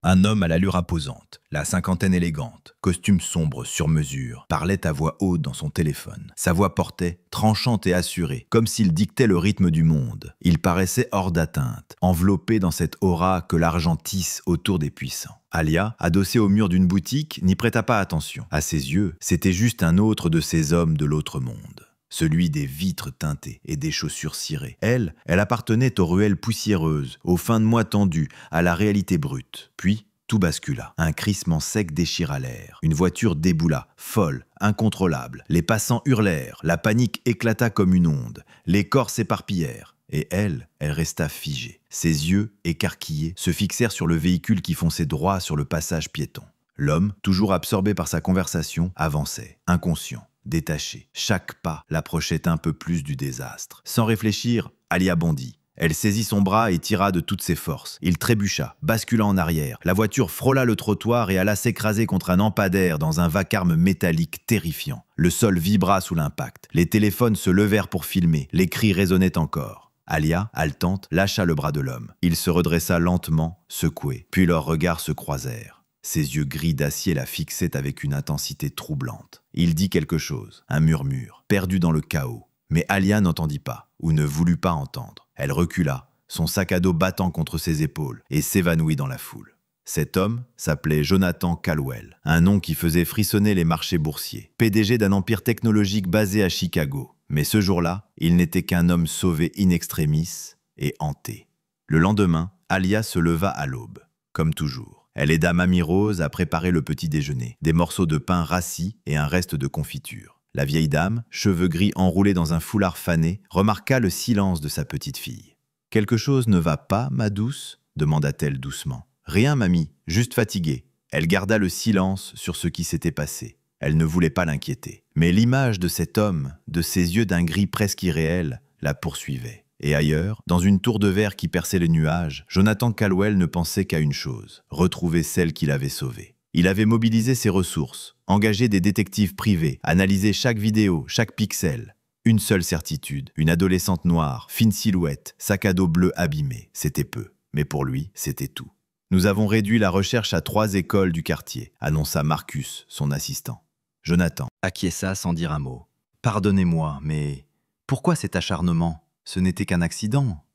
Un homme à l'allure imposante, la cinquantaine élégante, costume sombre sur mesure, parlait à voix haute dans son téléphone. Sa voix portait, tranchante et assurée, comme s'il dictait le rythme du monde. Il paraissait hors d'atteinte, enveloppé dans cette aura que l'argent tisse autour des puissants. Alia, adossée au mur d'une boutique, n'y prêta pas attention. À ses yeux, c'était juste un autre de ces hommes de l'autre monde. Celui des vitres teintées et des chaussures cirées. Elle appartenait aux ruelles poussiéreuses, aux fins de mois tendues, à la réalité brute. Puis, tout bascula. Un crissement sec déchira l'air. Une voiture déboula, folle, incontrôlable. Les passants hurlèrent, la panique éclata comme une onde. Les corps s'éparpillèrent. Et elle resta figée. Ses yeux, écarquillés, se fixèrent sur le véhicule qui fonçait droit sur le passage piéton. L'homme, toujours absorbé par sa conversation, avançait, inconscient. Détachée, chaque pas l'approchait un peu plus du désastre. Sans réfléchir, Alia bondit. Elle saisit son bras et tira de toutes ses forces. Il trébucha, bascula en arrière. La voiture frôla le trottoir et alla s'écraser contre un lampadaire dans un vacarme métallique terrifiant. Le sol vibra sous l'impact. Les téléphones se levèrent pour filmer. Les cris résonnaient encore. Alia, haletante, lâcha le bras de l'homme. Il se redressa lentement, secoué. Puis leurs regards se croisèrent. Ses yeux gris d'acier la fixaient avec une intensité troublante. Il dit quelque chose, un murmure, perdu dans le chaos. Mais Alia n'entendit pas, ou ne voulut pas entendre. Elle recula, son sac à dos battant contre ses épaules, et s'évanouit dans la foule. Cet homme s'appelait Jonathan Caldwell, un nom qui faisait frissonner les marchés boursiers, PDG d'un empire technologique basé à Chicago. Mais ce jour-là, il n'était qu'un homme sauvé in extremis et hanté. Le lendemain, Alia se leva à l'aube, comme toujours. Elle aida Mamie Rose à préparer le petit déjeuner, des morceaux de pain rassis et un reste de confiture. La vieille dame, cheveux gris enroulés dans un foulard fané, remarqua le silence de sa petite fille. « Quelque chose ne va pas, ma douce ?» demanda-t-elle doucement. « Rien, mamie, juste fatiguée. » Elle garda le silence sur ce qui s'était passé. Elle ne voulait pas l'inquiéter. Mais l'image de cet homme, de ses yeux d'un gris presque irréel, la poursuivait. Et ailleurs, dans une tour de verre qui perçait les nuages, Jonathan Caldwell ne pensait qu'à une chose, retrouver celle qu'il avait sauvée. Il avait mobilisé ses ressources, engagé des détectives privés, analysé chaque vidéo, chaque pixel. Une seule certitude, une adolescente noire, fine silhouette, sac à dos bleu abîmé. C'était peu, mais pour lui, c'était tout. « Nous avons réduit la recherche à 3 écoles du quartier », annonça Marcus, son assistant. Jonathan acquiesça sans dire un mot. « Pardonnez-moi, mais pourquoi cet acharnement ? Ce n'était qu'un accident.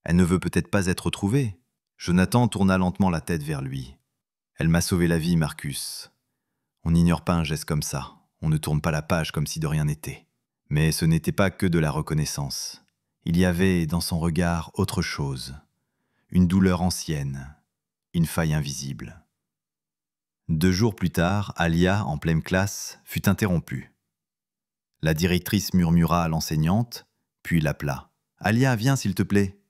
Elle ne veut peut-être pas être retrouvée. » Jonathan tourna lentement la tête vers lui. « Elle m'a sauvé la vie, Marcus. On n'ignore pas un geste comme ça. On ne tourne pas la page comme si de rien n'était. » Mais ce n'était pas que de la reconnaissance. Il y avait dans son regard autre chose. Une douleur ancienne. Une faille invisible. 2 jours plus tard, Alia, en pleine classe, fut interrompue. La directrice murmura à l'enseignante, puis l'appela. « Alia, viens s'il te plaît. »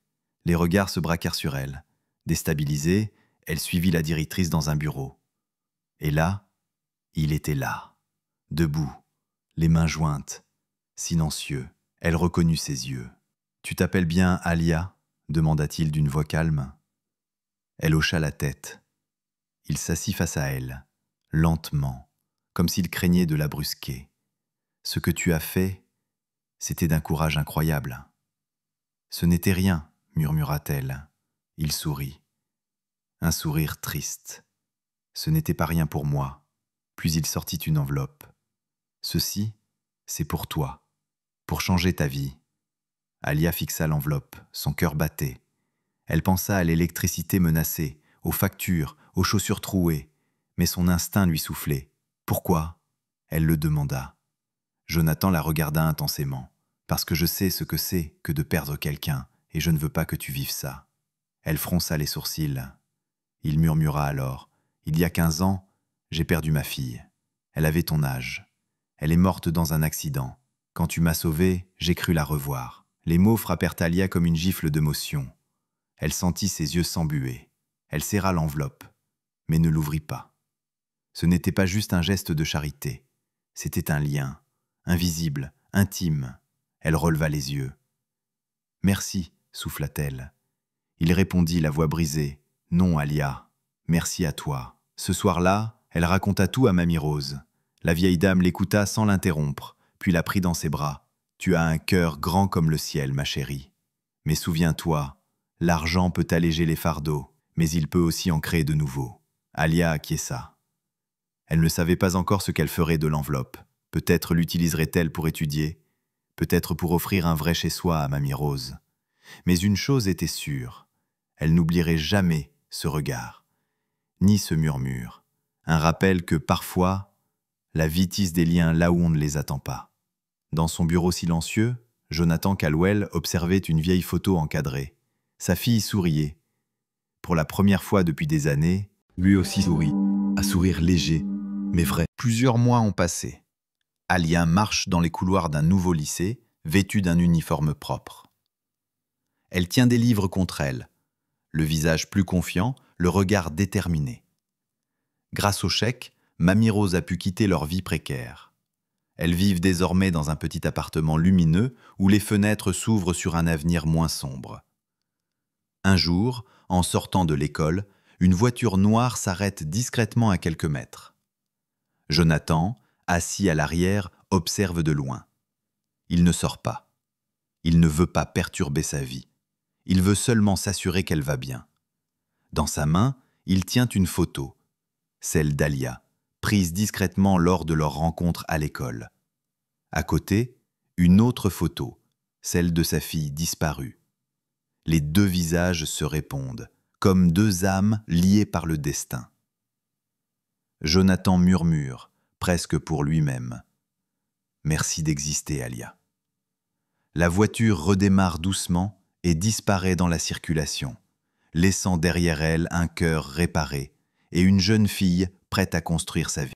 Les regards se braquèrent sur elle. Déstabilisée, elle suivit la directrice dans un bureau. Et là, il était là, debout, les mains jointes, silencieux. Elle reconnut ses yeux. « Tu t'appelles bien Alia ?» demanda-t-il d'une voix calme. Elle hocha la tête. Il s'assit face à elle, lentement, comme s'il craignait de la brusquer. « Ce que tu as fait, c'était d'un courage incroyable. » « Ce n'était rien, » murmura-t-elle. Il sourit. Un sourire triste. « Ce n'était pas rien pour moi. » Puis il sortit une enveloppe. « Ceci, c'est pour toi, pour changer ta vie. » Alia fixa l'enveloppe, son cœur battait. Elle pensa à l'électricité menacée, aux factures, aux chaussures trouées, mais son instinct lui soufflait. « Pourquoi ?» Elle le demanda. Jonathan la regarda intensément. « Parce que je sais ce que c'est que de perdre quelqu'un, et je ne veux pas que tu vives ça. » Elle fronça les sourcils. Il murmura alors. « Il y a 15 ans, j'ai perdu ma fille. Elle avait ton âge. Elle est morte dans un accident. Quand tu m'as sauvé, j'ai cru la revoir. » Les mots frappèrent Alia comme une gifle d'émotion. Elle sentit ses yeux s'embuer. Elle serra l'enveloppe, mais ne l'ouvrit pas. Ce n'était pas juste un geste de charité. C'était un lien, invisible, intime. Elle releva les yeux. « Merci, » souffla-t-elle. Il répondit, la voix brisée. « Non, Alia, merci à toi. » Ce soir-là, elle raconta tout à Mamie Rose. La vieille dame l'écouta sans l'interrompre, puis la prit dans ses bras. « Tu as un cœur grand comme le ciel, ma chérie. Mais souviens-toi, l'argent peut alléger les fardeaux, mais il peut aussi en créer de nouveaux. Alia acquiesça. Elle ne savait pas encore ce qu'elle ferait de l'enveloppe. Peut-être l'utiliserait-elle pour étudier, peut-être pour offrir un vrai chez-soi à Mamie Rose. Mais une chose était sûre, elle n'oublierait jamais ce regard, ni ce murmure, un rappel que parfois, la vie tisse des liens là où on ne les attend pas. Dans son bureau silencieux, Jonathan Caldwell observait une vieille photo encadrée. Sa fille souriait. Pour la première fois depuis des années, lui aussi sourit, un sourire léger, mais vrai. Plusieurs mois ont passé. Alia marche dans les couloirs d'un nouveau lycée, vêtue d'un uniforme propre. Elle tient des livres contre elle, le visage plus confiant, le regard déterminé. Grâce au chèque, Mamie Rose a pu quitter leur vie précaire. Elles vivent désormais dans un petit appartement lumineux où les fenêtres s'ouvrent sur un avenir moins sombre. Un jour, en sortant de l'école, une voiture noire s'arrête discrètement à quelques mètres. Jonathan, assis à l'arrière, observe de loin. Il ne sort pas. Il ne veut pas perturber sa vie. Il veut seulement s'assurer qu'elle va bien. Dans sa main, il tient une photo, celle d'Alia, prise discrètement lors de leur rencontre à l'école. À côté, une autre photo, celle de sa fille disparue. Les deux visages se répondent, comme deux âmes liées par le destin. Jonathan murmure, presque pour lui-même. « Merci d'exister, Alia. » La voiture redémarre doucement et disparaît dans la circulation, laissant derrière elle un cœur réparé et une jeune fille prête à construire sa vie.